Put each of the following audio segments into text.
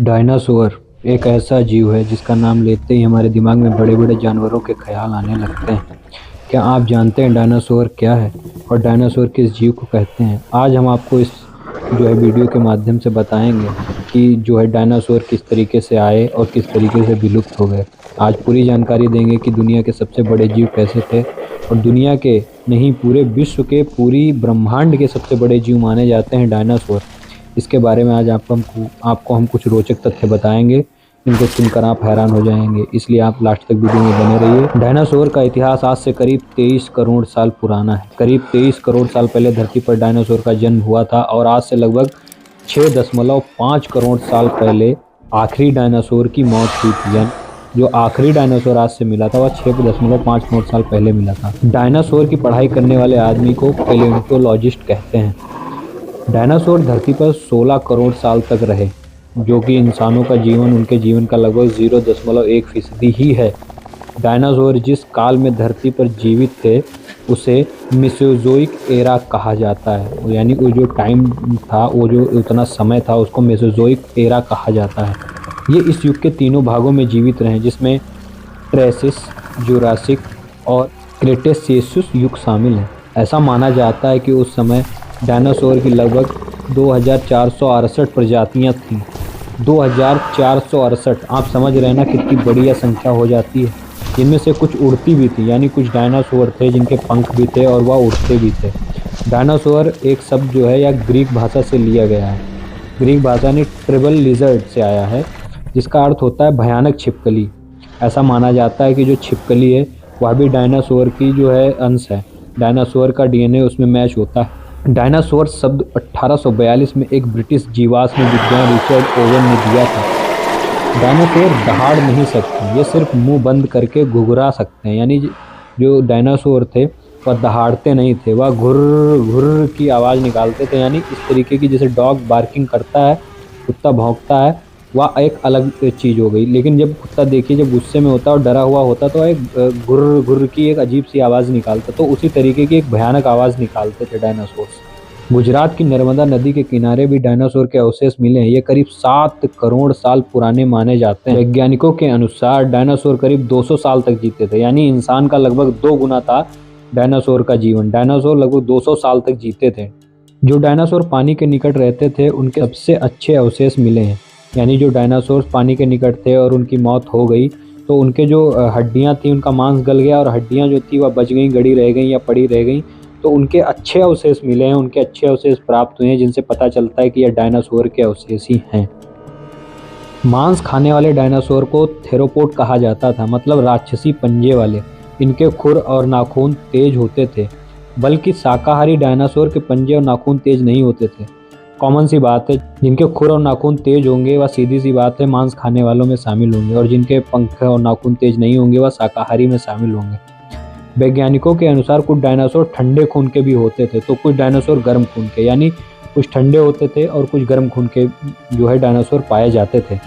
Dinosaur एक ऐसा जीव है जिसका नाम लेते ही हमारे दिमाग में बड़े बड़े जानवरों के ख्याल आने लगते हैं। क्या आप जानते हैं डायनासोर क्या है और डायनासोर किस जीव को कहते हैं? आज हम आपको इस वीडियो के माध्यम से बताएंगे कि डायनासोर किस तरीके से आए और किस तरीके से विलुप्त हो गए। आज पूरी जानकारी देंगे कि दुनिया के सबसे बड़े जीव कैसे थे और दुनिया के नहीं पूरे विश्व के पूरी ब्रह्मांड के सबसे बड़े जीव माने जाते हैं डायनासोर। इसके बारे में आज आपको हम कुछ रोचक तथ्य बताएंगे जिनको सुनकर आप हैरान हो जाएंगे, इसलिए आप लास्ट तक वीडियो में बने रहिए। डायनासोर का इतिहास आज से करीब 23 करोड़ साल पुराना है। करीब 23 करोड़ साल पहले धरती पर डायनासोर का जन्म हुआ था और आज से लगभग 6.5 करोड़ साल पहले आखिरी डायनासोर की मौत हुई थी। यानी जो आखिरी डायनासोर आज से मिला था वह 6.5 करोड़ साल पहले मिला था। डायनासोर की पढ़ाई करने वाले आदमी को पैलियोंटोलॉजिस्ट कहते हैं। डायनासोर धरती पर 16 करोड़ साल तक रहे, जो कि इंसानों का जीवन उनके जीवन का लगभग 0.1% ही है। डायनासोर जिस काल में धरती पर जीवित थे उसे मेसोजोइक एरा कहा जाता है। यानी वो जो टाइम था, वो जो उतना समय था, उसको मेसोजोइक एरा कहा जाता है। ये इस युग के तीनों भागों में जीवित रहे, जिसमें ट्रेसिस, जुरासिक और क्रेटेशियस युग शामिल है। ऐसा माना जाता है कि उस समय डायनासोर की लगभग 2468 प्रजातियां थीं। 2468, आप समझ रहे हैं ना कितनी बड़ी यह संख्या हो जाती है। इनमें से कुछ उड़ती भी थी, यानी कुछ डायनासोर थे जिनके पंख भी थे और वह उड़ते भी थे। डायनासोर एक शब्द जो है यह ग्रीक भाषा से लिया गया है। ग्रीक भाषा ने ट्रिबल लिजर्ड से आया है, जिसका अर्थ होता है भयानक छिपकली। ऐसा माना जाता है कि जो छिपकली है वह भी डायनासोर की अंश है। डायनासोर का डीएनए उसमें मैच होता है। डायनासोर शब्द 1842 में एक ब्रिटिश जीवाश्म विज्ञानी रिचर्ड ओवन ने दिया था। डायनासोर दहाड़ नहीं सकते, ये सिर्फ मुंह बंद करके घुघरा सकते हैं। यानी जो डायनासोर थे वह दहाड़ते नहीं थे, वह घुर्र घुर्र की आवाज़ निकालते थे। यानी इस तरीके की जैसे डॉग बार्किंग करता है, कुत्ता भौंकता है, वह एक अलग चीज़ हो गई। लेकिन जब कुत्ता देखिए जब गुस्से में होता है और डरा हुआ होता तो एक घुर्र घुर्र की एक अजीब सी आवाज़ निकालता, तो उसी तरीके की एक भयानक आवाज़ निकालते थे डायनासोर। गुजरात की नर्मदा नदी के किनारे भी डायनासोर के अवशेष मिले हैं। ये करीब 7 करोड़ साल पुराने माने जाते हैं। वैज्ञानिकों के अनुसार डायनासोर करीब 200 साल तक जीते थे, यानी इंसान का लगभग 2 गुना था डायनासोर का जीवन। डायनासोर लगभग 200 साल तक जीते थे। जो डायनासोर पानी के निकट रहते थे उनके सबसे अच्छे अवशेष मिले हैं। यानी जो डायनासोर पानी के निकट थे और उनकी मौत हो गई तो उनके जो हड्डियां थी, उनका मांस गल गया और हड्डियां जो थी वह बच गई, गड़ी रह गई या पड़ी रह गई। तो उनके अच्छे अवशेष मिले हैं, उनके अच्छे अवशेष प्राप्त हुए हैं, जिनसे पता चलता है कि यह डायनासोर के अवशेष ही हैं। मांस खाने वाले डायनासोर को थेरोपोड कहा जाता था, मतलब राक्षसी पंजे वाले। इनके खुर और नाखून तेज होते थे, बल्कि शाकाहारी डायनासोर के पंजे और नाखून तेज नहीं होते थे। कॉमन सी बात है, जिनके खुर और नाखून तेज होंगे वह सीधी सी बात है मांस खाने वालों में शामिल होंगे, और जिनके पंख और नाखून तेज नहीं होंगे वह शाकाहारी में शामिल होंगे। वैज्ञानिकों के अनुसार कुछ डायनासोर ठंडे खून के भी होते थे, तो कुछ डायनासोर गर्म खून के, यानी कुछ ठंडे होते थे और कुछ गर्म खून के डायनासोर पाए जाते थे।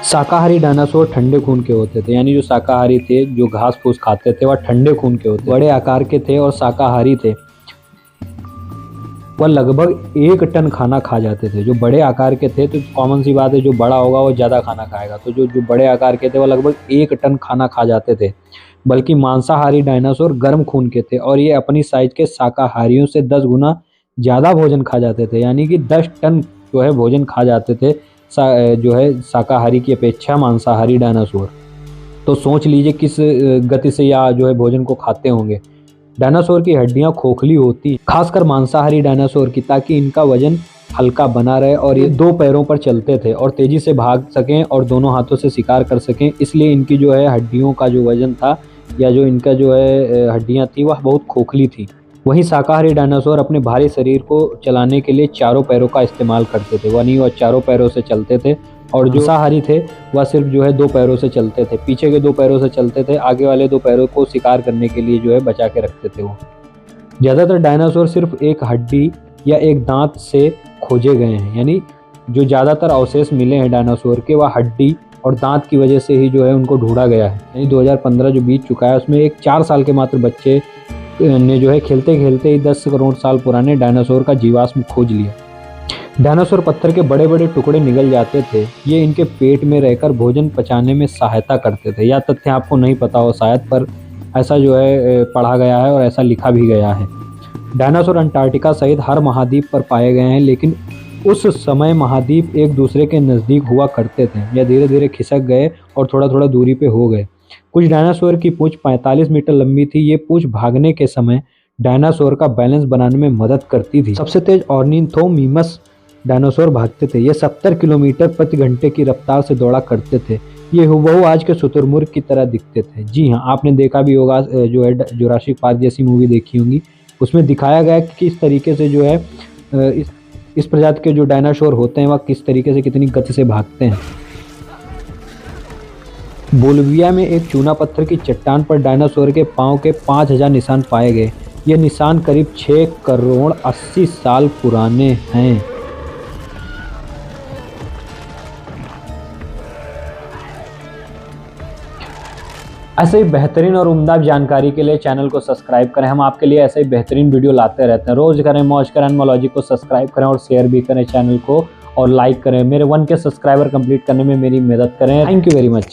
शाकाहारी डायनासोर ठंडे खून के होते थे, यानी जो शाकाहारी थे, जो घास फूस खाते थे, वह ठंडे खून के होते, बड़े आकार के थे और शाकाहारी थे। वह लगभग 1 टन खाना खा जाते थे। जो बड़े आकार के थे तो कॉमन सी बात है, जो बड़ा होगा वो ज़्यादा खाना खाएगा, तो जो बड़े आकार के थे वह लगभग 1 टन खाना खा जाते थे। बल्कि मांसाहारी डायनासोर गर्म खून के थे और ये अपनी साइज के शाकाहारियों से 10 गुना ज़्यादा भोजन खा जाते थे, यानी कि 10 टन भोजन खा जाते थे शाकाहारी की अपेक्षा मांसाहारी डायनासोर। तो सोच लीजिए किस गति से या भोजन को खाते होंगे। डायनासोर की हड्डियां खोखली होती, खासकर मांसाहारी डायनासोर की, ताकि इनका वजन हल्का बना रहे और ये 2 पैरों पर चलते थे और तेजी से भाग सकें और दोनों हाथों से शिकार कर सकें। इसलिए इनकी हड्डियों का जो वजन था या जो इनका हड्डियां थी वह बहुत खोखली थी। वहीं शाकाहारी डायनासोर अपने भारी शरीर को चलाने के लिए 4 पैरों का इस्तेमाल करते थे, यानी वह 4 पैरों से चलते थे। और जो मांसाहारी थे वह सिर्फ 2 पैरों से चलते थे, पीछे के 2 पैरों से चलते थे, आगे वाले 2 पैरों को शिकार करने के लिए बचा के रखते थे। वो ज़्यादातर डायनासोर सिर्फ एक हड्डी या एक दांत से खोजे गए हैं, यानी जो ज़्यादातर अवशेष मिले हैं डायनासोर के वह हड्डी और दांत की वजह से ही उनको ढूंढा गया है। यानी 2015 जो बीत चुका है उसमें एक 4 साल के मात्र बच्चे ने खेलते खेलते ही 10 करोड़ साल पुराने डायनासोर का जीवाश्म खोज लिया। डायनासोर पत्थर के बड़े बड़े टुकड़े निगल जाते थे। ये इनके पेट में रहकर भोजन पचाने में सहायता करते थे। यह तथ्य आपको नहीं पता हो शायद, पर ऐसा जो है पढ़ा गया है और ऐसा लिखा भी गया है। डायनासोर अंटार्कटिका सहित हर महाद्वीप पर पाए गए हैं, लेकिन उस समय महाद्वीप एक दूसरे के नज़दीक हुआ करते थे। यह धीरे धीरे खिसक गए और थोड़ा थोड़ा दूरी पे हो गए। कुछ डायनासोर की पूंछ 45 मीटर लंबी थी। ये पूंछ भागने के समय डायनासोर का बैलेंस बनाने में मदद करती थी। सबसे तेज ऑर्निथोमिमस डायनासोर भागते थे। ये 70 किलोमीटर प्रति घंटे की रफ्तार से दौड़ा करते थे। ये हुबहू आज के शुतुरमुर्ग की तरह दिखते थे। जी हाँ, आपने देखा भी होगा, जो है जुरासिक पार्क जैसी मूवी देखी होंगी, उसमें दिखाया गया कि किस तरीके से जो है इस प्रजाति के जो डायनासोर होते हैं वह किस तरीके से कितनी गति से भागते हैं। बोलिविया में एक चूना पत्थर की चट्टान पर डायनासोर के पांव के 5000 निशान पाए गए। ये निशान करीब 6 करोड़ 80 साल पुराने हैं। ऐसे ही बेहतरीन और उम्दा जानकारी के लिए चैनल को सब्सक्राइब करें। हम आपके लिए ऐसे ही बेहतरीन वीडियो लाते रहते हैं। रोज करें, मौज करें। एनिमोलॉजी को सब्सक्राइब करें और शेयर भी करें चैनल को, और लाइक करें। मेरे 1K सब्सक्राइबर कंप्लीट करने में मेरी मदद करें। Thank you very much.